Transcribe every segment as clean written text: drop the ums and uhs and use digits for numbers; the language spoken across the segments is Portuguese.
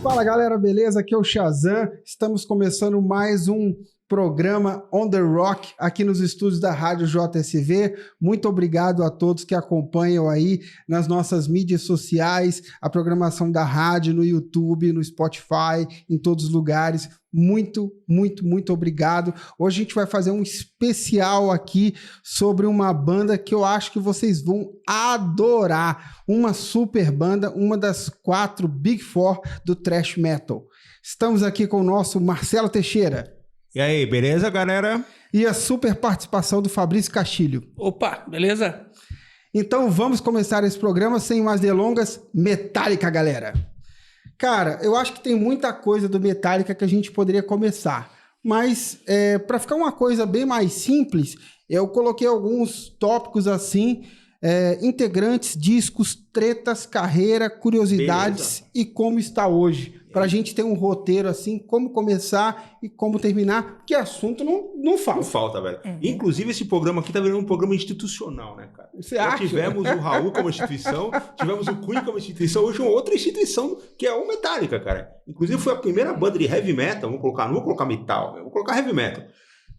Fala galera, beleza? Aqui é o Shazam. Estamos começando mais um programa On The Rock aqui nos estúdios da Rádio JSV. Muito obrigado a todos que acompanham aí nas nossas mídias sociais, a programação da rádio no YouTube, no Spotify, em todos os lugares. Muito obrigado. Hoje a gente vai fazer um especial aqui sobre uma banda que eu acho que vocês vão adorar. Uma super banda, uma das 4 Big Four do thrash metal. Estamos aqui com o nosso Marcelo Teixeira. E aí, beleza, galera? E a super participação do Fabrício Castilho. Opa, beleza? Então vamos começar esse programa sem mais delongas. Metallica, galera. Cara, eu acho que tem muita coisa do Metallica que a gente poderia começar. Mas para ficar uma coisa bem mais simples, eu coloquei alguns tópicos assim, integrantes, discos, tretas, carreira, curiosidades. Beleza. E como está hoje. Pra gente ter um roteiro assim, como começar e como terminar, porque assunto não falta. Não falta, velho. Inclusive, esse programa aqui tá virando um programa institucional, né, cara? Você acha? Tivemos o Raul como instituição, tivemos o Queen como instituição, hoje uma outra instituição, que é o Metallica, cara. Inclusive, foi a primeira banda de heavy metal, não vou colocar metal, vou colocar heavy metal,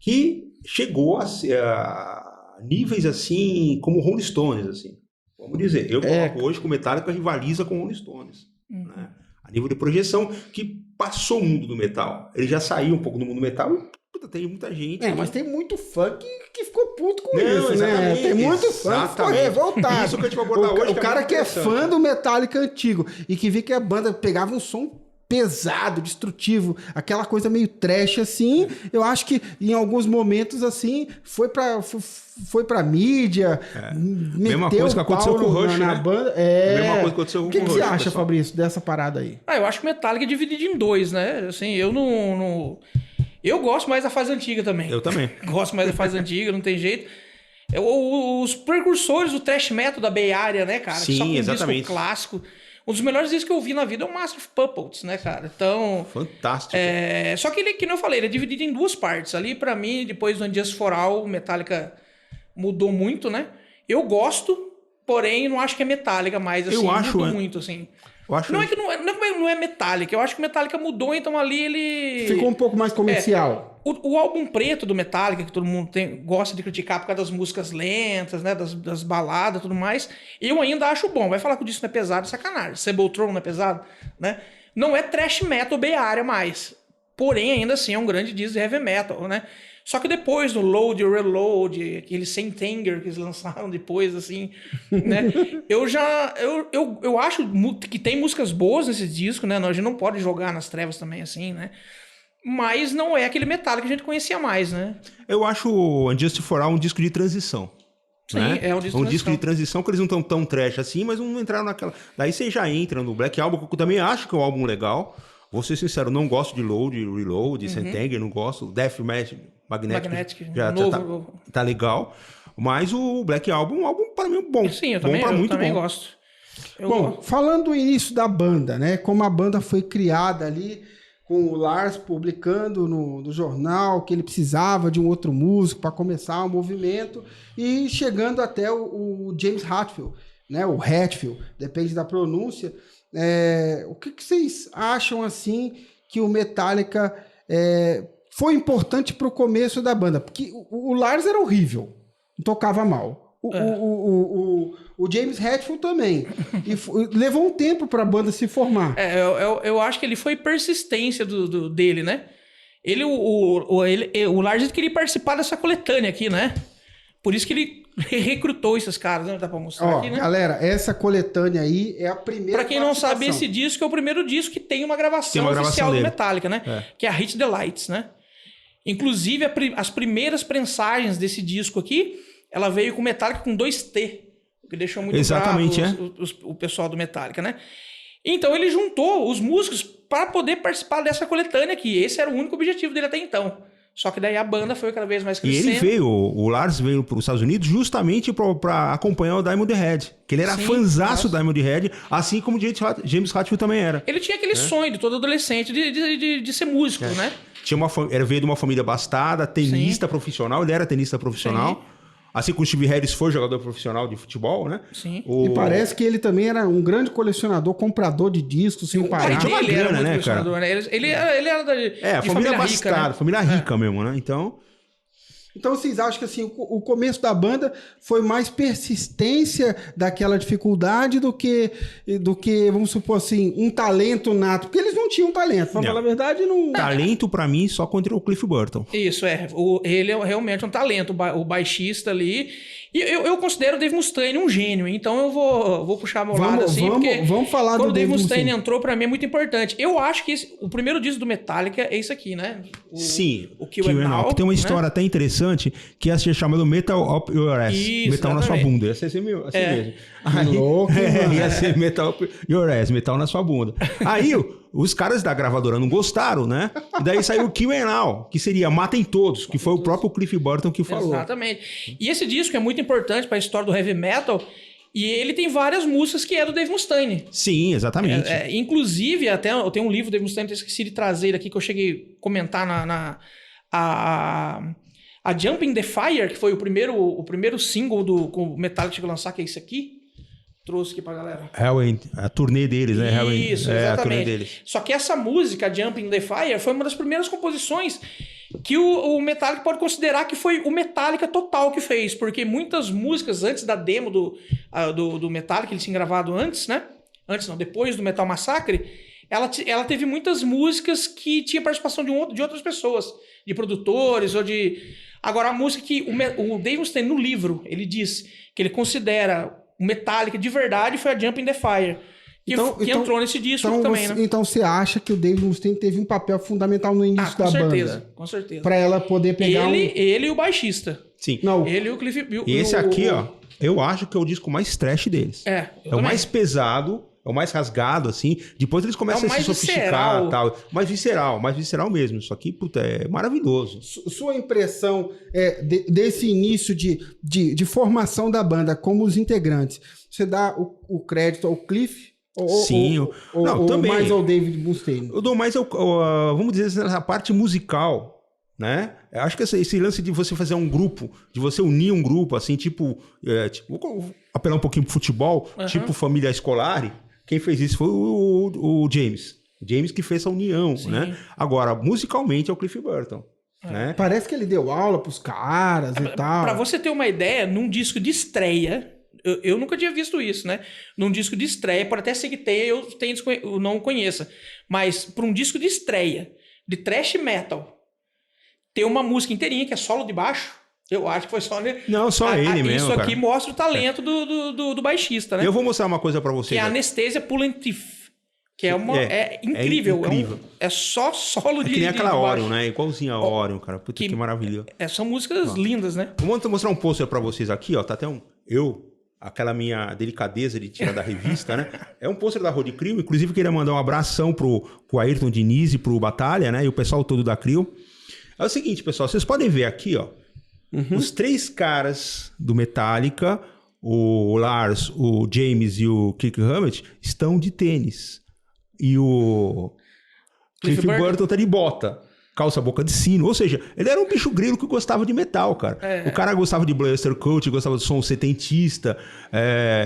que chegou a níveis assim, como Rolling Stones, assim. Vamos dizer, eu coloco hoje que o Metallica rivaliza com o Rolling Stones, né? A nível de projeção, que passou o mundo do metal. Ele já saiu um pouco do mundo do metal e puta, tem muita gente. Mas tem muito fã que ficou puto com isso, né? Tem muito fã que ficou revoltado. Isso que a gente vai abordar hoje. O cara que é fã do Metallica antigo e que vi que a banda pegava um som pesado, destrutivo, aquela coisa meio trash assim, eu acho que em alguns momentos assim, foi pra mídia, mesma coisa que aconteceu com o Rush, na né? banda. Mesma coisa que aconteceu com o Rush. O que você acha, Fabrício, dessa parada aí? Eu acho que o Metallica é dividido em dois, né? Assim, eu não... Eu gosto mais da fase antiga também. Eu também. Gosto mais da fase antiga, não tem jeito. Os precursores do thrash metal da Bay Area, né, cara? Sim, só com exatamente. Um disco clássico. Um dos melhores discos que eu vi na vida é o Master of Puppets, né, cara? Então... Fantástico. Só que ele, que não eu falei, ele é dividido em duas partes. Ali, pra mim, depois do Unjustice for All, o Metallica mudou muito, né? Eu gosto, porém, não acho que é Metallica mais, assim. Mudou muito, assim. Eu acho não é que não é Metallica. Eu acho que o Metallica mudou, então ali ele... Ficou um pouco mais comercial. O álbum preto do Metallica, que todo mundo gosta de criticar por causa das músicas lentas, né? Das baladas e tudo mais, eu ainda acho bom. Vai falar que o disco não é pesado, sacanagem. Sepultura não é pesado, né? Não é thrash metal Bay Area mais. Porém, ainda assim, é um grande disco de heavy metal, né? Só que depois do Load e Reload, aquele Saint-Anger que eles lançaram depois, assim, né? Eu acho que tem músicas boas nesse disco, né? A gente não pode jogar nas trevas também, assim, né? Mas não é aquele Metallica que a gente conhecia mais, né? Eu acho o Unjustice for All um disco de transição. Sim, né? é um disco de transição que eles não estão tão trash assim, mas não entraram naquela... Daí você já entra no Black Album, que eu também acho que é um álbum legal. Vou ser sincero, não gosto de Load, Reload, Saint-Anger, não gosto. Death Match, Magnetic já tá legal. Mas o Black Album é um álbum para mim bom. Sim, eu bom também gosto. Falando do início da banda, né? Como a banda foi criada ali, com o Lars publicando no jornal que ele precisava de um outro músico para começar o movimento e chegando até o James Hetfield, né? O Hetfield, depende da pronúncia. O que vocês acham assim que o Metallica foi importante para o começo da banda? Porque o Lars era horrível, tocava mal. O James Hetfield também. E levou um tempo para a banda se formar. Eu acho que ele foi persistência dele, né? O Lars queria participar dessa coletânea aqui, né? Por isso que ele recrutou esses caras, né? Dá pra mostrar aqui, né? Galera, essa coletânea aí é a primeira. Pra quem não sabe, esse disco é o primeiro disco que tem uma gravação oficial do Metallica, né? Que é a Hit the Lights, né? Inclusive, as primeiras prensagens desse disco aqui, ela veio com Metallica com 2T, o que deixou muito bravo o pessoal do Metallica, né? Então ele juntou os músicos para poder participar dessa coletânea aqui. Esse era o único objetivo dele até então. Só que daí a banda foi cada vez mais crescendo. E ele veio, o Lars veio para os Estados Unidos justamente para acompanhar o Diamond Head. Que ele era fãzaço do Diamond Head, assim como James Hetfield também era. Ele tinha aquele sonho de todo adolescente de ser músico, né? Ele veio de uma família abastada, tenista profissional, ele era tenista profissional. Assim como o Steve Harris foi jogador profissional de futebol, né? Sim. E parece que ele também era um grande colecionador, comprador de discos, sem O pai parar. tinha uma dele era grana, muito né, colecionador, né? Ele era a de família rica, abastada, né? família rica mesmo, né? Então... Então vocês acham que assim, o começo da banda foi mais persistência daquela dificuldade do que, vamos supor assim, um talento nato? Porque eles não tinham talento, pra Não. falar a verdade, não... Talento, pra mim, só contra o Cliff Burton. Isso, ele é realmente um talento, o baixista ali. E eu considero o Dave Mustaine um gênio, então eu vou puxar meu lado assim, porque vamos falar quando do o Dave Dave Mustaine Mustaine. entrou, pra mim é muito importante. Eu acho que o primeiro disco do Metallica é esse aqui, né? Sim, o Kill 'Em All, que tem uma né? história até interessante, que ia ser chamado Metal Up Your Ass. Isso, metal na sua exatamente. bunda. Ia ser assim mesmo. Que louco, mano. Ia ser Metal Up Your Ass, metal na sua bunda. Aí os caras da gravadora não gostaram, né? E daí saiu o Kill 'Em All, que seria Matem Todos, que foi o próprio Cliff Burton que falou. Exatamente. E esse disco é muito importante pra história do heavy metal, e ele tem várias músicas que é do Dave Mustaine. Sim, exatamente. Inclusive, até eu tenho um livro do Dave Mustaine, eu esqueci de trazer ele aqui, que eu cheguei a comentar a Jumping the Fire, que foi o primeiro single que o Metallica chegou a lançar, que é esse aqui. Trouxe aqui pra galera. A turnê deles, né? Isso, a exatamente. turnê deles. Só que essa música, Jumping the Fire, foi uma das primeiras composições que o Metallica pode considerar que foi o Metallica total que fez, porque muitas músicas antes da demo do Metallica, ele tinha gravado antes, né? Antes não, depois do Metal Massacre, ela teve muitas músicas que tinha participação de outras pessoas, de produtores ou de... Agora, a música que o Dave Mustaine, no livro, ele diz que ele considera o Metallica de verdade foi a Jumping the Fire, que entrou nesse disco também, né? Então você acha que o Dave Mustaine teve um papel fundamental no início da banda? Com certeza. Pra ela poder pegar ele e o baixista. Sim. Não. Ele e o Cliff... E esse aqui, ó, eu acho que é o disco mais trash deles. É o mais pesado, é o mais rasgado, assim. Depois eles começam a se sofisticar e tal. Mais visceral mesmo. Isso aqui, puta, é maravilhoso. Sua impressão desse início de formação da banda como os integrantes, você dá o crédito ao Cliff? Sim. Ou também. mais ao David Mustaine? Eu dou mais, vamos dizer, essa parte musical, né? Eu acho que esse lance de você fazer um grupo, de você unir um grupo, assim, tipo vou apelar um pouquinho pro futebol, tipo Família Escolar. Quem fez isso foi o James. O James que fez essa união, né? Agora, musicalmente, é o Cliff Burton. Né? Parece que ele deu aula pros caras e tal. Pra você ter uma ideia, num disco de estreia, eu nunca tinha visto isso, né? Num disco de estreia, pode até ser que tenha, eu não conheça, mas pra um disco de estreia, de thrash metal, ter uma música inteirinha que é solo de baixo, eu acho que foi só... Não, só ele mesmo, isso aqui cara. mostra o talento do baixista, né? Eu vou mostrar uma coisa pra vocês. Que é a Anesthesia Pulling Teeth. Que é incrível. incrível. É só solo de... Que nem aquela de Orion, né? Igualzinho a Orion, cara. Puta, que maravilha. São músicas lindas, né? Vou mostrar um pôster pra vocês aqui, ó. Tá até aquela minha delicadeza de tirar da revista, né? É um pôster da Road Crew. Inclusive, queria mandar um abração pro Ayrton Diniz e pro Batalha, né? E o pessoal todo da Crew. É o seguinte, pessoal. Vocês podem ver aqui, ó. Os três caras do Metallica, o Lars, o James e o Kirk Hammett, estão de tênis. E o Cliff Burton tá de bota, calça boca de sino. Ou seja, ele era um bicho grilo que gostava de metal, cara. O cara gostava de Blaster Coat, gostava de som setentista,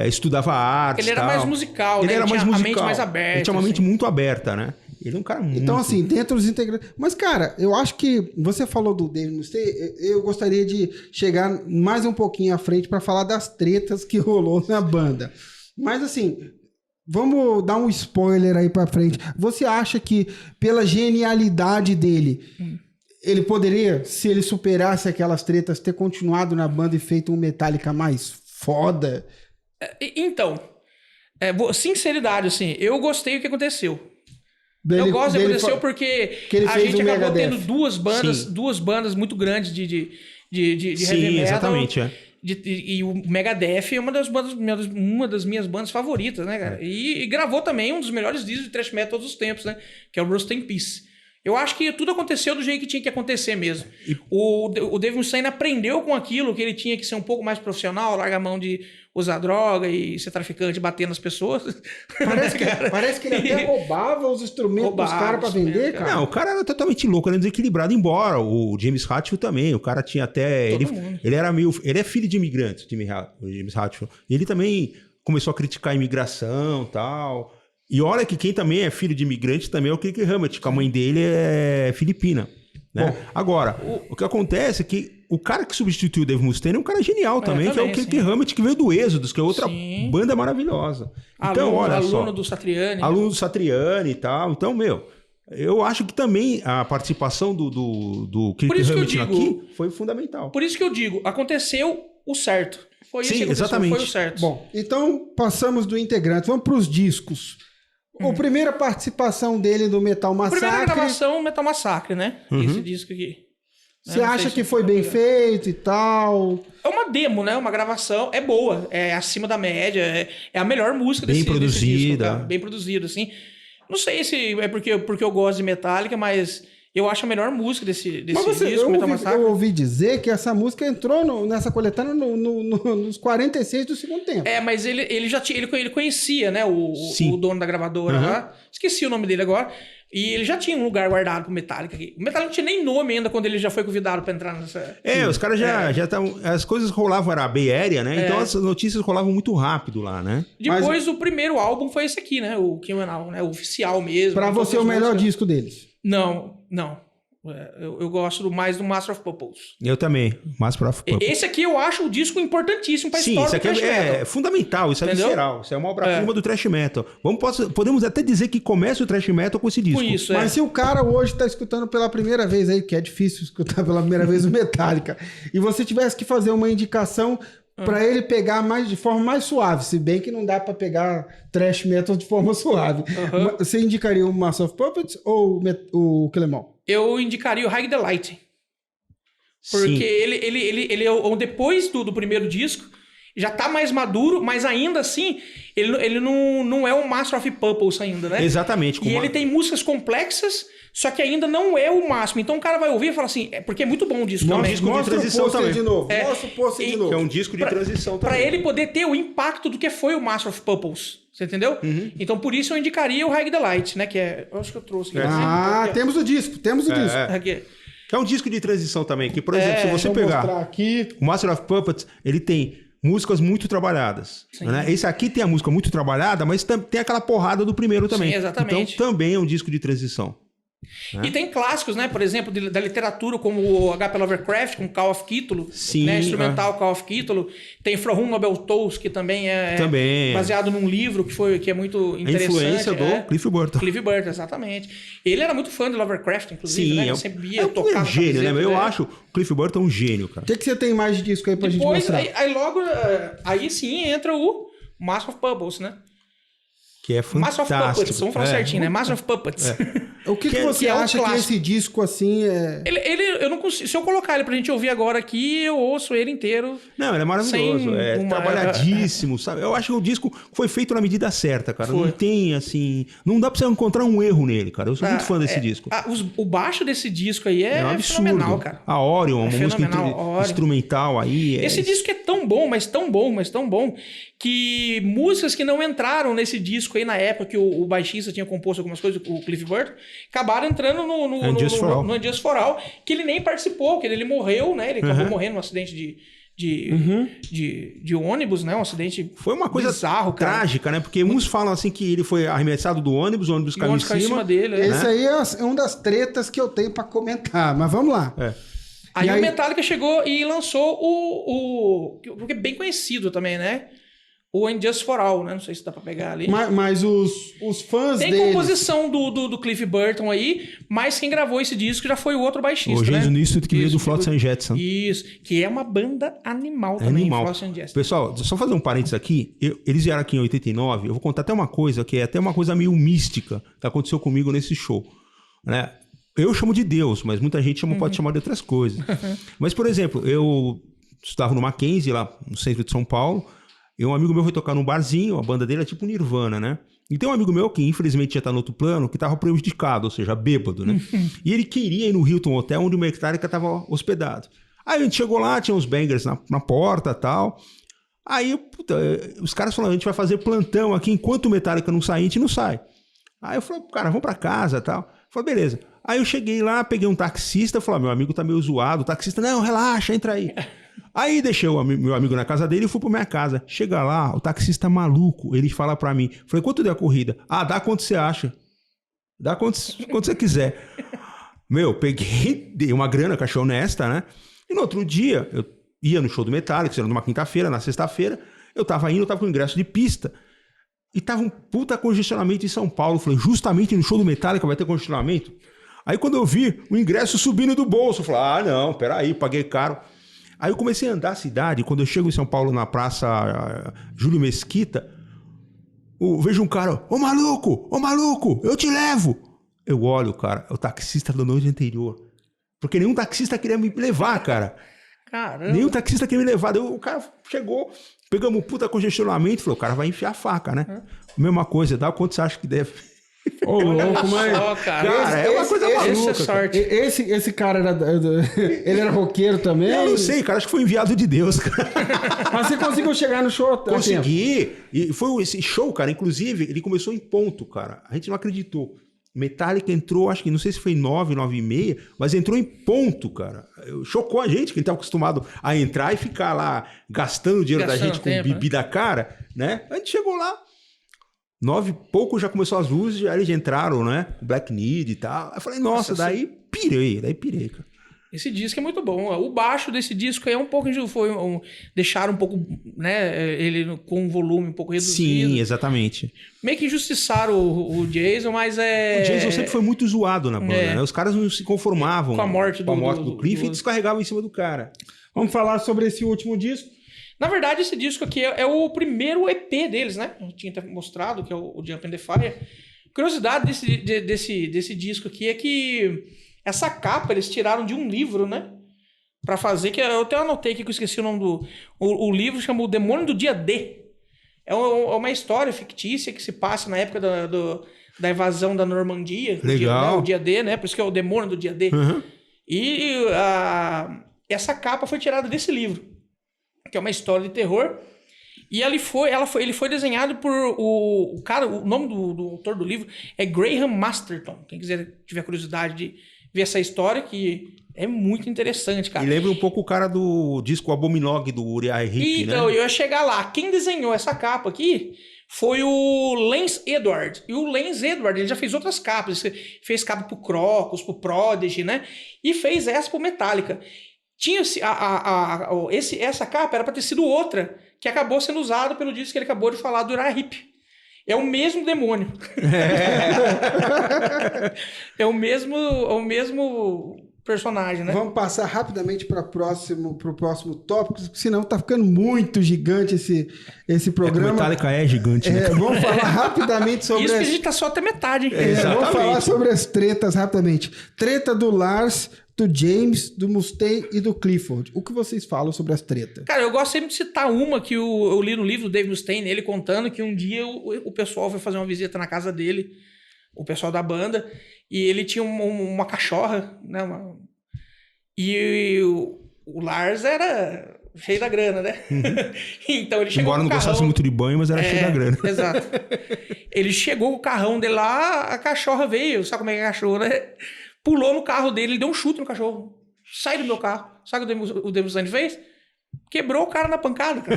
estudava arte. Ele era mais musical, ele né? era mais tinha musical. a mente mais aberta. Ele tinha uma mente muito aberta, né? Ele é um cara muito... Então, assim, dentro dos integrantes... Mas, cara, eu acho que você falou do Dave Mustaine, eu gostaria de chegar mais um pouquinho à frente para falar das tretas que rolou na banda. Mas, assim, vamos dar um spoiler aí para frente. Você acha que, pela genialidade dele, ele poderia, se ele superasse aquelas tretas, ter continuado na banda e feito um Metallica mais foda? Então, sinceridade, assim, eu gostei do que aconteceu. Eu gosto do que aconteceu porque a gente acabou tendo duas bandas muito grandes de heavy metal. Exatamente, E o Megadeth é uma das minhas bandas favoritas, né, cara? E gravou também um dos melhores discos de thrash metal de todos os tempos, né? Que é o Rust in Peace. Eu acho que tudo aconteceu do jeito que tinha que acontecer mesmo. O Dave Mustaine aprendeu com aquilo, que ele tinha que ser um pouco mais profissional, largar a mão de usar droga e ser traficante, bater nas pessoas. Parece que ele até roubava os instrumentos dos caras pra vender, cara. Não, o cara era totalmente louco, era desequilibrado, embora o James Hetfield também, o cara tinha até... Ele é filho de imigrantes, o James Hetfield. E ele também começou a criticar a imigração e tal... E olha que quem também é filho de imigrante também é o Kirk Hammett, que a mãe dele é filipina. Né? Bom, agora, o que acontece é que o cara que substituiu o Dave Mustaine é um cara genial também, que é o Kirk Hammett, que veio do Êxodos, que é outra banda maravilhosa. Então, olha só. Aluno do Satriani. Aluno do Satriani e tal. Então, eu acho que também a participação do Kirk Hammett aqui foi fundamental. Por isso que eu digo, aconteceu o certo. Foi isso que aconteceu, exatamente. Foi o certo. Bom, então passamos do integrante, vamos para os discos. A primeira participação dele do Metal Massacre. Primeira gravação, Metal Massacre, né? Esse disco aqui. Você acha que foi bem feito e tal? É uma demo, né? Uma gravação. É boa. É acima da média. É a melhor música desse disco. Bem produzida. Bem produzida, assim. Não sei se é porque eu gosto de Metallica, mas eu acho a melhor música desse disco, Metal Massacre. Eu ouvi dizer que essa música entrou nessa coletânea nos 46 do segundo tempo. É, mas ele já tinha, ele conhecia, né, o dono da gravadora lá. Esqueci o nome dele agora. E ele já tinha um lugar guardado pro Metallica aqui. O Metallica não tinha nem nome ainda quando ele já foi convidado pra entrar nessa... Os caras já estavam... As coisas rolavam, era a Bay Area, né? Então as notícias rolavam muito rápido lá, né? Depois o primeiro álbum foi esse aqui, né? O Criminal, né? O oficial mesmo. Pra você, o melhor disco deles? Não. Eu gosto mais do Master of Puppets. Eu também, Master of Puppets. Esse aqui eu acho o disco importantíssimo pra história do thrash metal. metal. É fundamental, isso é visceral. Isso é uma obra-prima do thrash metal. Podemos até dizer que começa o thrash metal com esse disco. Mas se o cara hoje tá escutando pela primeira vez aí, que é difícil escutar pela primeira vez o Metallica, e você tivesse que fazer uma indicação pra ele pegar de forma mais suave, se bem que não dá pra pegar thrash metal de forma suave. Você indicaria o Master of Puppets ou o Clemão? Eu indicaria o High the Light. Porque ele é depois do primeiro disco, já tá mais maduro, mas ainda assim, ele não é um Master of Puppets ainda, né? Exatamente. E ele tem músicas complexas, só que ainda não é o máximo. Então o cara vai ouvir e fala assim, porque é muito bom o disco também. Mostra o pôster de novo. Mostra o pôster de novo. Que é um disco de transição também. Pra ele poder ter o impacto do que foi o Master of Puppets. Você entendeu? Então por isso eu indicaria o High the Light, né? Que é... Eu acho que eu trouxe. Temos o disco. Aqui. Que é um disco de transição também. Que, por exemplo, se você pegar aqui. o Master of Puppets, ele tem músicas muito trabalhadas. Né? Esse aqui tem a música muito trabalhada, mas tem aquela porrada do primeiro também. Sim, exatamente. Então também é um disco de transição. E tem clássicos, né? Por exemplo, da literatura, como o H.P. Lovecraft, com Call of Cthulhu, né? Instrumental Call of Cthulhu. Tem From Whom Nobel Tolls, que também é baseado num livro que é muito interessante. A influência do Cliff Burton. Cliff Burton, exatamente. Ele era muito fã de Lovecraft, inclusive, né? Ele sempre via tocar. É um gênio, né? Eu acho o Cliff Burton um gênio, cara. O que você tem mais de disco aí pra gente mostrar? Aí sim entra o Master of Puppets, né? Que é fantástico. Master of Puppets, vamos falar certinho, né? Master of Puppets. O que você acha que esse disco, assim, é... eu não consigo... Se eu colocar ele pra gente ouvir agora aqui, eu ouço ele inteiro. Não, ele é maravilhoso. Trabalhadíssimo, sabe? Eu acho que o disco foi feito na medida certa, cara. Não tem, assim... Não dá pra você encontrar um erro nele, cara. Eu sou muito fã desse disco. O baixo desse disco aí é um absurdo. Fenomenal, cara. A Orion, uma música instrumental aí. Esse disco é tão bom, mas tão bom, que músicas que não entraram nesse disco aí na época que o baixista tinha composto algumas coisas, o Cliff Burton, acabaram entrando no Unjustice for All, que ele nem participou, porque ele morreu, né? Ele acabou morrendo num acidente de ônibus, né? Um acidente foi uma coisa bizarro, trágica, né? Porque uns falam assim que ele foi arremessado do ônibus, o ônibus caiu em cima dele. Esse aí é uma das tretas que eu tenho pra comentar, mas vamos lá. Aí o Metallica chegou e lançou porque é bem conhecido também, né? O Unjustice for All, né? Não sei se dá pra pegar ali. Mas os fãs tem deles... composição do Cliff Burton aí, mas quem gravou esse disco já foi o outro baixista, o Jason Newsted, que veio do Flotsam and Jetsam. Isso, que é uma banda animal também, Flotsam and Jetsam. Pessoal, só fazer um parênteses aqui. Eles vieram aqui em 89, eu vou contar até uma coisa, que é até uma coisa meio mística que aconteceu comigo nesse show, né? Eu chamo de Deus, mas muita gente pode chamar de outras coisas. Mas, por exemplo, eu estava no Mackenzie, lá no centro de São Paulo, E um amigo meu foi tocar num barzinho, a banda dele é tipo Nirvana, né? E tem um amigo meu que infelizmente já tá no outro plano, que tava prejudicado, ou seja, bêbado, né? E ele queria ir no Hilton Hotel, onde o Metallica tava hospedado. Aí a gente chegou lá, tinha uns bangers na porta e tal. Aí, puta, os caras falaram, a gente vai fazer plantão aqui, enquanto o Metallica não sair, a gente não sai. Aí eu falei, cara, vamos pra casa e tal. Eu falei, beleza. Aí eu cheguei lá, peguei um taxista, falei, meu amigo tá meio zoado. O taxista, não, relaxa, entra aí. Aí deixei meu amigo na casa dele e fui pra minha casa. Chega lá, o taxista maluco, ele fala pra mim, falei, quanto deu a corrida? Ah, dá quanto você acha. Dá quanto você quiser. Meu, peguei, dei uma grana, que achei honesta, né? E no outro dia, eu ia no show do Metallica, isso era numa quinta-feira, na sexta-feira, eu tava com ingresso de pista. E tava um puta congestionamento em São Paulo. Eu falei, justamente no show do Metallica vai ter congestionamento? Aí quando eu vi o ingresso subindo do bolso, eu falei, ah, não, peraí, paguei caro. Aí eu comecei a andar a cidade, quando eu chego em São Paulo, na praça Júlio Mesquita, vejo um cara, ô maluco, eu te levo. Eu olho, cara, é o taxista da noite anterior. Porque nenhum taxista queria me levar, cara. Caramba. Nenhum taxista queria me levar. O cara chegou, pegamos um puta congestionamento, falou, o cara vai enfiar a faca, né? Mesma coisa, dá quanto você acha que deve... Ô, louco, mas... Só, cara. É uma coisa maluca. Esse é sorte. Esse cara ele era roqueiro também? Eu não sei, cara, acho que foi enviado de Deus, cara. Mas você conseguiu chegar no show? Consegui. E foi esse show, cara, inclusive, ele começou em ponto, cara. A gente não acreditou. Metallica entrou, acho que não sei se foi 9h30, mas entrou em ponto, cara. Chocou a gente, que a gente estava acostumado a entrar e ficar lá gastando o dinheiro da gente com bebida cara, né? A gente chegou lá, 9 e pouco já começou as luzes, aí eles entraram, né? Black Need e tal. Eu falei, nossa, daí pirei, cara. Esse disco é muito bom. O baixo desse disco aí é um pouco... deixaram um pouco, né? Ele com um volume um pouco reduzido. Sim, exatamente. Meio que injustiçaram o Jason, mas O Jason sempre foi muito zoado na banda, né? Os caras não se conformavam com a morte do Cliff e descarregavam em cima do cara. Vamos falar sobre esse último disco? Na verdade, esse disco aqui é o primeiro EP deles, né? Eu tinha até mostrado, que é o Jump in the Fire. Curiosidade desse disco aqui é que essa capa eles tiraram de um livro, né? Pra fazer, que eu até anotei aqui que eu esqueci o nome o livro chama O Demônio do Dia D. É uma história fictícia que se passa na época da invasão da Normandia. Legal. O dia D, né? Por isso que é o Demônio do Dia D. Uhum. E essa capa foi tirada desse livro, que é uma história de terror. E ele foi desenhado por o cara, o nome do autor do livro é Graham Masterton. Quem tiver curiosidade de ver essa história, que é muito interessante, cara. E lembra um pouco o cara do disco Abominog do Uriah Heep, né? Então, eu ia chegar lá. Quem desenhou essa capa aqui foi o Lance Edward. E o Lance Edward, ele já fez outras capas. Ele fez capa pro Crocus, pro Prodigy, né? E fez essa pro Metallica. Tinha essa capa era pra ter sido outra, que acabou sendo usada pelo disco que ele acabou de falar do Uriah Heep. É o mesmo demônio. É o mesmo personagem, né? Vamos passar rapidamente para o próximo tópico, senão tá ficando muito gigante esse programa. O Metallica é gigante, né? Vamos falar rapidamente sobre... Isso que a gente tá só até metade. Vamos falar sobre as tretas rapidamente. Treta do Lars, do James, do Mustaine e do Clifford. O que vocês falam sobre as tretas? Cara, eu gosto sempre de citar uma que eu li no livro do Dave Mustaine, ele contando que um dia o pessoal foi fazer uma visita na casa dele, o pessoal da banda, e ele tinha uma cachorra, né? E o Lars era cheio da grana, né? Uhum. Então ele chegou. Embora não gostasse muito de banho, mas era cheio da grana. Exato. Ele chegou com o carrão dele lá, a cachorra veio, sabe como é que é a cachorra, né? Pulou no carro dele, ele deu um chute no cachorro. Sai do meu carro. Sabe o que o Dave Mustaine fez? Quebrou o cara na pancada, cara.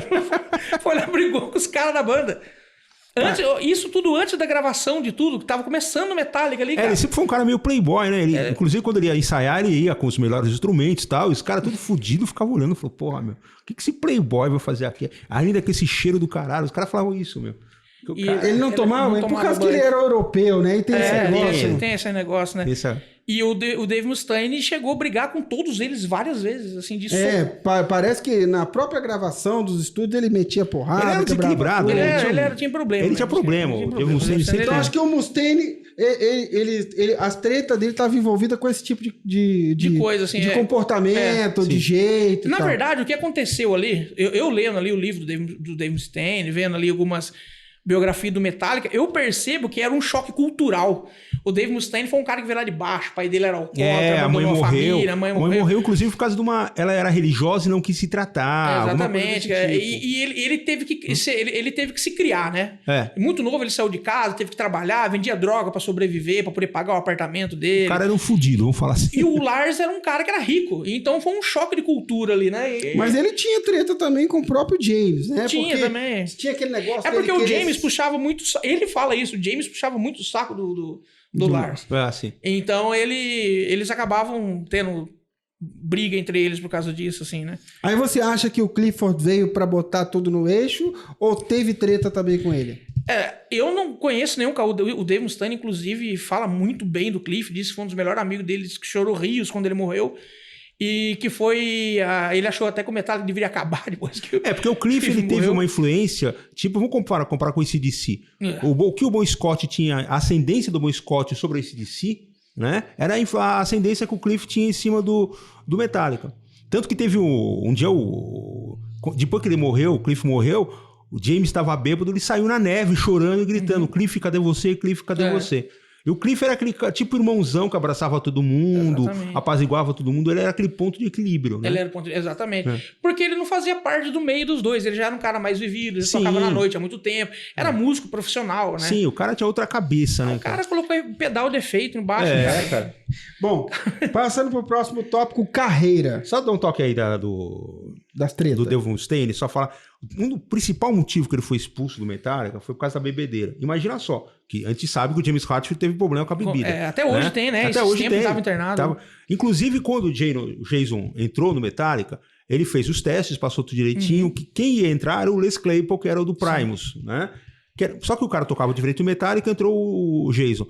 Foi lá, brigou com os caras da banda. Isso tudo antes da gravação de tudo, que tava começando o Metallica ali, cara. Ele sempre foi um cara meio playboy, né? Inclusive, quando ele ia ensaiar, ele ia com os melhores instrumentos e tal. E os caras tudo fudido ficavam olhando. Falou, porra, meu, o que esse playboy vai fazer aqui? Ainda com esse cheiro do caralho. Os caras falavam isso, meu. Ele não tomava, por causa que ele era europeu, né? E tem esse negócio. Tem esse negócio, né? E o Dave Mustaine chegou a brigar com todos eles várias vezes, assim, de som. Parece que na própria gravação dos estúdios ele metia porrada. Ele era desequilibrado. Ele tinha problema. Ele tinha problema. Então acho que o Mustaine as tretas dele estavam envolvidas com esse tipo de coisa, assim. De comportamento, de jeito. Na verdade, o que aconteceu ali, eu lendo ali o livro do Dave Mustaine, vendo ali algumas biografias do Metallica, eu percebo que era um choque cultural. O Dave Mustaine foi um cara que veio lá de baixo, o pai dele era alcoólatra, a mãe morreu. Família, a mãe morreu, inclusive, por causa de ela era religiosa e não quis se tratar. Exatamente. Tipo. E ele teve que se criar, né? Muito novo, ele saiu de casa, teve que trabalhar, vendia droga pra sobreviver, pra poder pagar o apartamento dele. O cara era um fudido, vamos falar assim. E o Lars era um cara que era rico. Então foi um choque de cultura ali, né? Mas ele tinha treta também com o próprio James, né? Tinha também. Tinha aquele negócio. É porque o James puxava muito. Ele fala isso, o James puxava muito o saco do Lars. Sim. Então eles acabavam tendo briga entre eles por causa disso, assim, né? Aí você acha que o Clifford veio pra botar tudo no eixo ou teve treta também com ele? Eu não conheço nenhum cara. O Dave Mustaine, inclusive, fala muito bem do Cliff, disse que foi um dos melhores amigos dele, disse que chorou rios quando ele morreu. E que foi... ele achou até que o Metallica deveria acabar depois que porque o Cliff ele teve uma influência... Tipo, vamos comparar com o AC/DC. O que o Bon Scott tinha... A ascendência do Bon Scott sobre o AC/DC, né? Era a ascendência que o Cliff tinha em cima do Metallica. Tanto que teve um dia... Depois que ele morreu, o Cliff morreu... O James estava bêbado, ele saiu na neve chorando e gritando: Cliff, cadê você? Cliff, cadê você? E o Cliff era aquele tipo irmãozão que abraçava todo mundo, apaziguava todo mundo. Ele era aquele ponto de equilíbrio, né? Ele era o ponto de... Exatamente. Porque ele não fazia parte do meio dos dois. Ele já era um cara mais vivido, ele tocava na noite há muito tempo. Era músico profissional, né? Sim, o cara tinha outra cabeça, né? O cara colocou pedal de efeito embaixo. Cara. Bom, passando pro próximo tópico, carreira. Só dá um toque aí das tretas. Do Dave Mustaine, só falar... O principal motivo que ele foi expulso do Metallica foi por causa da bebedeira. Imagina só, que a gente sabe que o James Hetfield teve problema com a bebida. Até hoje tem, né? Até hoje tem. Estava internado. Inclusive, quando o Jason entrou no Metallica, ele fez os testes, passou tudo direitinho, que quem ia entrar era o Les Claypool, que era o do Primus, né? Só que o cara tocava direito o Metallica, entrou o Jason.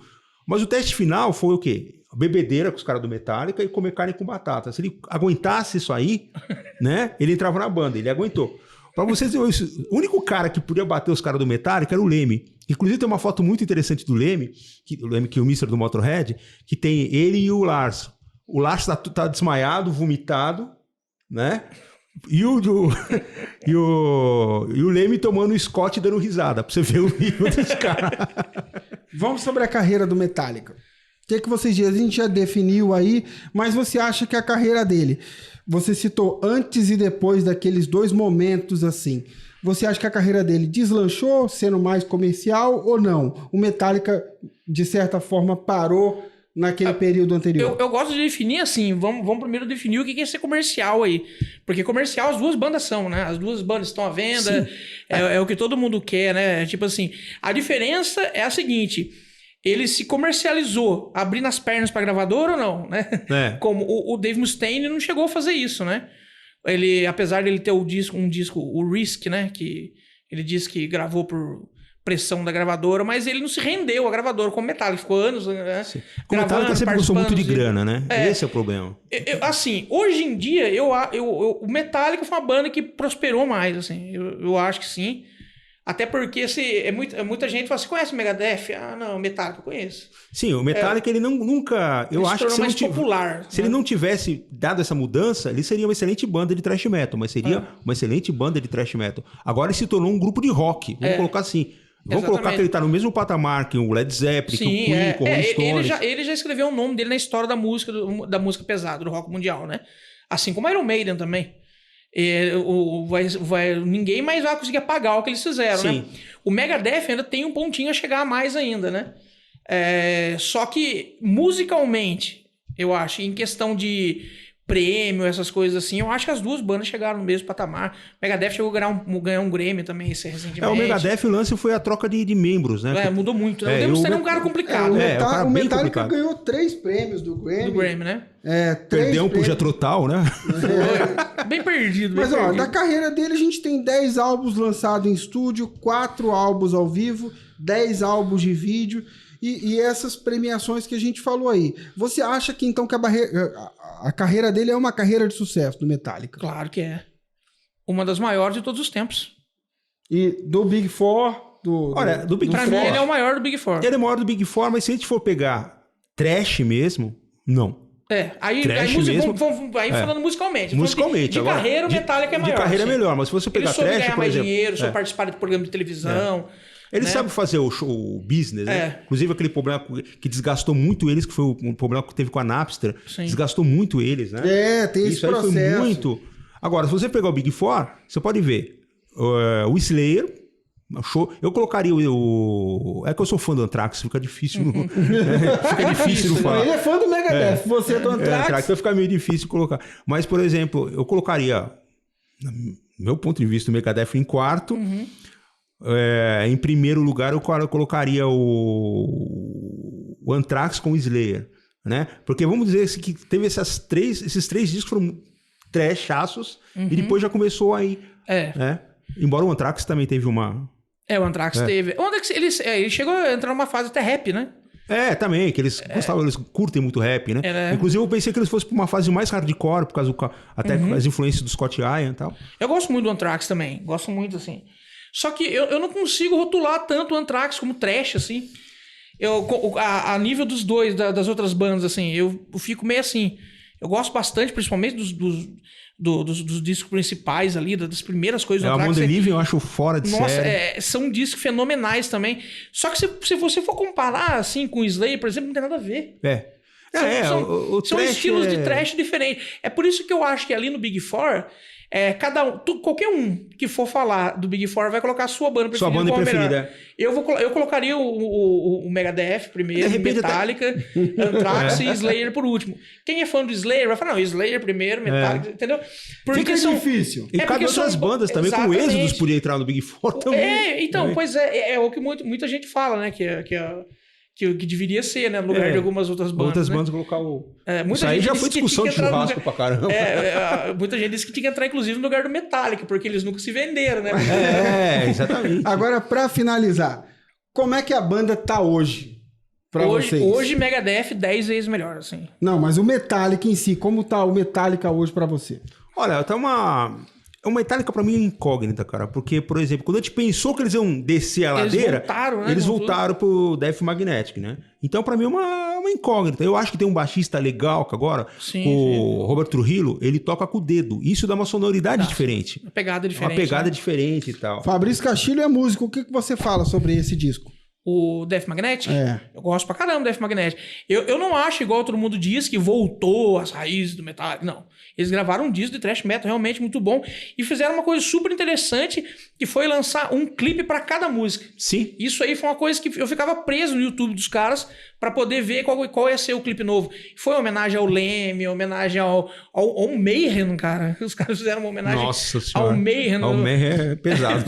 Mas o teste final foi o quê? A bebedeira com os caras do Metallica e comer carne com batata. Se ele aguentasse isso aí, né? Ele entrava na banda, ele aguentou. Pra vocês verem isso, o único cara que podia bater os caras do Metallica era o Lemmy. Inclusive tem uma foto muito interessante do Lemmy, que é o Mr. do Motorhead, que tem ele e o Lars. O Lars tá desmaiado, vomitado, né? E o Lemmy tomando o Scott e dando risada, pra você ver o nível desse cara. Vamos sobre a carreira do Metallica. O que vocês dizem? A gente já definiu aí, mas você acha que a carreira dele... Você citou antes e depois daqueles dois momentos assim. Você acha que a carreira dele deslanchou, sendo mais comercial ou não? O Metallica, de certa forma, parou naquele período anterior? Eu gosto de definir assim. Vamos primeiro definir o que é ser comercial aí. Porque comercial as duas bandas são, né? As duas bandas estão à venda. É o que todo mundo quer, né? Tipo assim, a diferença é a seguinte... Ele se comercializou abrindo as pernas pra gravadora ou não, né? Como o Dave Mustaine não chegou a fazer isso, né? Ele, apesar de ele ter um disco, o Risk, né? Que ele disse que gravou por pressão da gravadora, mas ele não se rendeu à gravadora como Metallica. Ficou anos, né? O Metallica sempre gostou muito de grana, né? Esse é o problema. Assim, hoje em dia, o Metallica foi uma banda que prosperou mais, assim. Eu acho que sim. Até porque muita gente fala assim, conhece o Megadeth? Ah, não, Metallica eu conheço. Sim, o Metallica ele nunca... Eu acho que mais popular. Se ele não tivesse dado essa mudança, ele seria uma excelente banda de thrash metal, mas seria uma excelente banda de thrash metal. Agora ele se tornou um grupo de rock, vamos colocar assim. Vamos colocar que ele está no mesmo patamar que o Led Zeppelin, que o Queen, que o Rolling Stones. Ele já escreveu o nome dele na história da música pesada, do rock mundial, né? Assim como Iron Maiden também. Ninguém mais vai conseguir apagar o que eles fizeram, né? O Megadeth ainda tem um pontinho a chegar a mais ainda, né? Só que musicalmente, eu acho, em questão de prêmio, essas coisas assim, eu acho que as duas bandas chegaram no mesmo patamar. O Megadeth chegou a ganhar um Grammy também recentemente. O Megadeth, o lance foi a troca de membros, né? Mudou muito. Né? O Dave Mustaine é um cara complicado. O Metallica ganhou 3 prêmios do Grammy. Do Grammy, né? Perdeu pro Jethro Tull, né? Bem perdido. Mas, da carreira dele, a gente tem 10 álbuns lançados em estúdio, 4 álbuns ao vivo, 10 álbuns de vídeo e essas premiações que a gente falou aí. Você acha que, então, que a carreira dele é uma carreira de sucesso do Metallica? Claro que é. Uma das maiores de todos os tempos. E do Big Four... Olha, do Big Pra Four. mim, ele é o maior do Big Four. Ele é maior do Big Four, mas se a gente for pegar trash mesmo, não. Aí mesmo. Falando musicalmente. Musicalmente. De agora, carreira, o Metallica é maior. De carreira é assim. melhor, mas se você Ele pegar soube trash, ganhar por mais exemplo... dinheiro, soube participar de programa de televisão. Ele né? sabe fazer o business, né? Inclusive aquele problema que desgastou muito eles, que foi um problema que teve com a Napster, desgastou muito eles, né? Tem esse processo. Aí foi muito... Agora, se você pegar o Big Four, você pode ver o Slayer, show. Eu colocaria o... É que eu sou fã do Anthrax, fica difícil. Fica difícil falar. Ele é fã do Megadeth, você é do Anthrax. Então fica meio difícil colocar. Mas, por exemplo, eu colocaria, no meu ponto de vista, o Megadeth em quarto. Em primeiro lugar, eu colocaria o Anthrax com o Slayer, né? Porque vamos dizer que teve esses três discos foram trashaços e depois já começou aí. Né? Embora o Anthrax também teve uma... O Anthrax teve. O Anthrax, ele chegou a entrar numa fase até rap, né? Também, que eles gostavam, eles curtem muito rap, né? Inclusive eu pensei que eles fossem pra uma fase mais hardcore, por causa até as influências do Scott Ian e tal. Eu gosto muito do Anthrax também, gosto muito, assim. Só que eu não consigo rotular tanto o Anthrax como trash, assim. A nível dos dois, das outras bandas, assim, eu fico meio assim... Eu gosto bastante, principalmente dos discos principais ali, das primeiras coisas do Anthrax. A Among Living eu acho fora de série. São discos fenomenais também. Só que se você for comparar, assim, com o Slayer, por exemplo, não tem nada a ver. São estilos de trash diferentes. É por isso que eu acho que ali no Big Four... qualquer um que for falar do Big Four vai colocar a sua banda preferida. Sua banda preferida. Eu colocaria o Megadeth primeiro, Metallica, Anthrax e Slayer por último. Quem é fã do Slayer vai falar, não, Slayer primeiro, Metallica, entendeu? Porque fica difícil. E cada outras bandas também, como Exodus podia entrar no Big Four também. Pois é o que muita gente fala, né, que deveria ser, né? No lugar de algumas outras bandas. Outras bandas colocar o... Isso aí já foi discussão de churrasco pra caramba. Muita gente disse que tinha que entrar, inclusive, no lugar do Metallica, porque eles nunca se venderam, né? Exatamente. Agora, pra finalizar, como é que a banda tá hoje? Pra vocês? Hoje, Megadeth 10 vezes melhor, assim. Não, mas o Metallica em si, como tá o Metallica hoje pra você? Olha, tá uma Metallica pra mim é incógnita, cara. Porque, por exemplo, quando a gente pensou que eles iam descer a ladeira... Eles voltaram pro Death Magnetic, né? Então, pra mim, é uma incógnita. Eu acho que tem um baixista legal que agora, o Robert Trujillo, ele toca com o dedo. Isso dá uma sonoridade diferente. Uma pegada diferente. Uma pegada diferente e tal. Fabrício Castilho é músico. O que você fala sobre esse disco? O Death Magnetic? Eu gosto pra caramba do Death Magnetic. Eu não acho, igual todo mundo diz, que voltou às raízes do metal. Não. Eles gravaram um disco de thrash metal realmente muito bom e fizeram uma coisa super interessante, que foi lançar um clipe pra cada música. Sim. Isso aí foi uma coisa que eu ficava preso no YouTube dos caras pra poder ver qual ia ser o clipe novo. Foi uma homenagem ao Leme, homenagem ao Mayhem, cara. Os caras fizeram uma homenagem ao Mayhem. O Mayhem é pesado.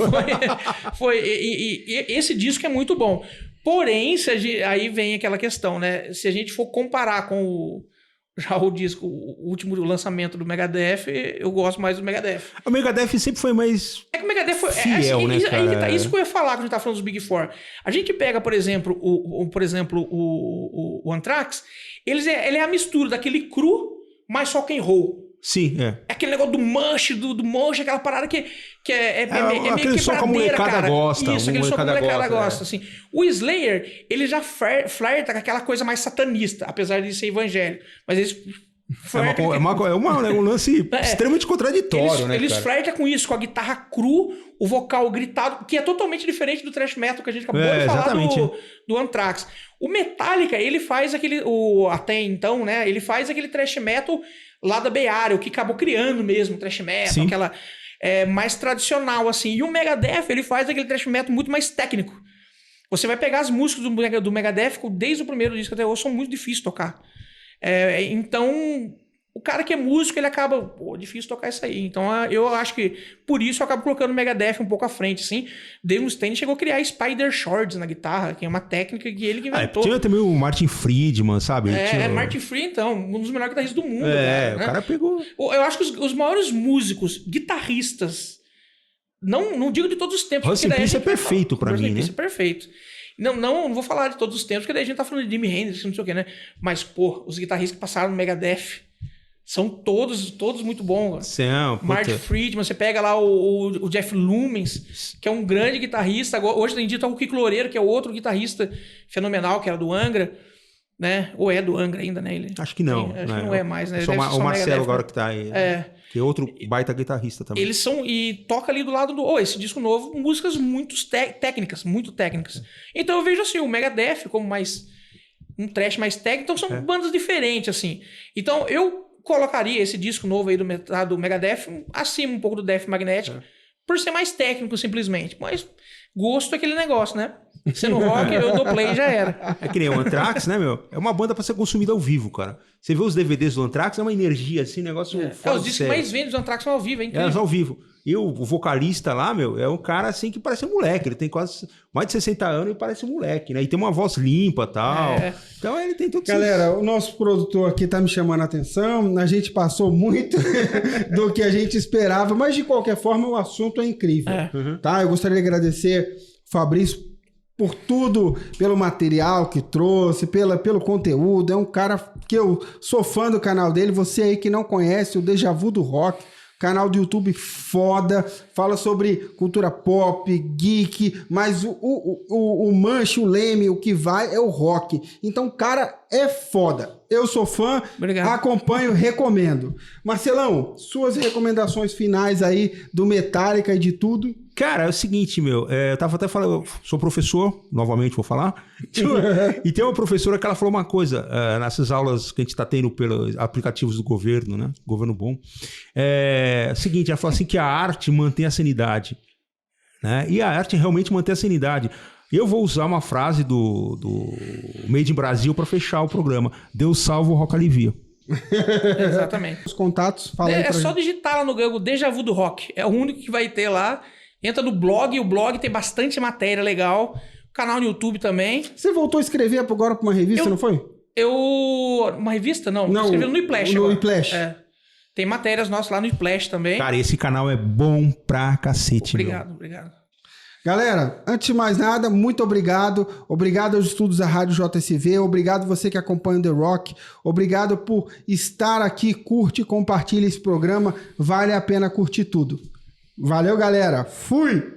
E esse disco é muito bom. Porém, aí vem aquela questão, né? Se a gente for comparar com o disco, o último lançamento do Megadeth, eu gosto mais do Megadeth. O Megadeth sempre foi mais que o Megadeth foi fiel, né, cara? Isso que eu ia falar quando a gente tá falando dos Big Four. A gente pega, por exemplo, o Anthrax, ele é a mistura daquele cru, mais rock and roll. Sim, é aquele negócio do mush, do mosh, aquela parada que é meio aquele som que a molecada cara. gosta. Isso, aquele som que a molecada gosta, assim. O Slayer, ele já flerta com aquela coisa mais satanista, apesar de ser evangélico. Mas eles... um lance extremamente contraditório, né, eles flertam com isso, com a guitarra cru, o vocal gritado, que é totalmente diferente do thrash metal que a gente acabou de falar do Anthrax. O Metallica, ele faz até então, né, ele faz aquele thrash metal lá da Bay Area, o que acabou criando mesmo o thrash metal, aquela mais tradicional, assim. E o Megadeth, ele faz aquele thrash metal muito mais técnico. Você vai pegar as músicas do Megadeth, desde o primeiro disco até hoje, são muito difíceis de tocar. Então, o cara que é músico, ele acaba... difícil tocar isso aí. Então, eu acho que... Por isso, eu acabo colocando o Megadeth um pouco à frente, assim. Dave Mustaine chegou a criar Spider Chords na guitarra, que é uma técnica que ele que inventou. Tinha também o Martin Friedman, sabe? Martin Friedman, então, um dos melhores guitarristas do mundo. O cara pegou... Eu acho que os maiores músicos, guitarristas, não digo de todos os tempos... Rust in Peace é perfeito pra mim, né? Rust in Peace é perfeito. Não vou falar de todos os tempos, porque daí a gente tá falando de Jimi Hendrix, não sei o que, né? Mas, os guitarristas que passaram no Megadeth, São todos muito bons. São, Marty Friedman, você pega lá o Jeff Lumens, que é um grande guitarrista. Hoje em dia tá o Kiko Loureiro, que é outro guitarrista fenomenal, que era do Angra, né? Ou é do Angra ainda, né? Acho que não. Acho que não é mais, né? Só o Marcelo agora que tá aí. Que é outro baita guitarrista também. Eles são... E toca ali do lado do... esse disco novo, músicas muito técnicas. Então eu vejo assim, o Megadeth como mais... Um trash mais técnico. Então são bandas diferentes, assim. Então eu colocaria esse disco novo aí do Megadeth acima um pouco do Death Magnetic, por ser mais técnico, simplesmente. Mas gosto é aquele negócio, né? Sendo rock, eu dou play e já era. É que nem o Anthrax, né, meu? É uma banda pra ser consumida ao vivo, cara. Você vê os DVDs do Anthrax, é uma energia, assim, negócio fora os discos que mais vendem do Anthrax são ao vivo, é incrível. Ao vivo. E o vocalista lá, meu, é um cara assim que parece um moleque. Ele tem quase mais de 60 anos e parece um moleque, né? E tem uma voz limpa e tal. Então ele tem tudo isso. Galera, o nosso produtor aqui tá me chamando a atenção. A gente passou muito do que a gente esperava, mas de qualquer forma o assunto é incrível. Tá? Eu gostaria de agradecer o Fabrício por tudo, pelo material que trouxe, pelo conteúdo. É um cara que eu sou fã do canal dele. Você aí que não conhece o Deja Vu do Rock, canal do YouTube foda, fala sobre cultura pop, geek, mas o manche, o leme, o que vai é o rock. Então, cara, é foda. Eu sou fã, acompanho, recomendo. Marcelão, suas recomendações finais aí do Metallica e de tudo? Cara, é o seguinte, meu, eu tava até falando, eu sou professor, novamente vou falar, e tem uma professora que ela falou uma coisa, nessas aulas que a gente tá tendo pelos aplicativos do governo, né, governo bom, é o seguinte, ela falou assim que a arte mantém a sanidade, né, e a arte realmente mantém a sanidade. Eu vou usar uma frase do Made in Brasil para fechar o programa, Deus salva o Rock Alivia. Exatamente. Os contatos, fala aí pra só gente. digitar lá no Google Deja Vu do Rock, é o único que vai ter lá. Entra no blog, o blog tem bastante matéria legal. Canal no YouTube também. Você voltou a escrever agora pra uma revista, não foi? Uma revista? Não, escrevendo no iPlash. No iPlash. Tem matérias nossas lá no iPlash também. Cara, esse canal é bom pra cacete, Obrigado. Galera, antes de mais nada, muito obrigado. Obrigado aos estudos da Rádio JSV. Obrigado você que acompanha o The Rock. Obrigado por estar aqui. Curte e compartilha esse programa. Vale a pena curtir tudo. Valeu, galera. Fui!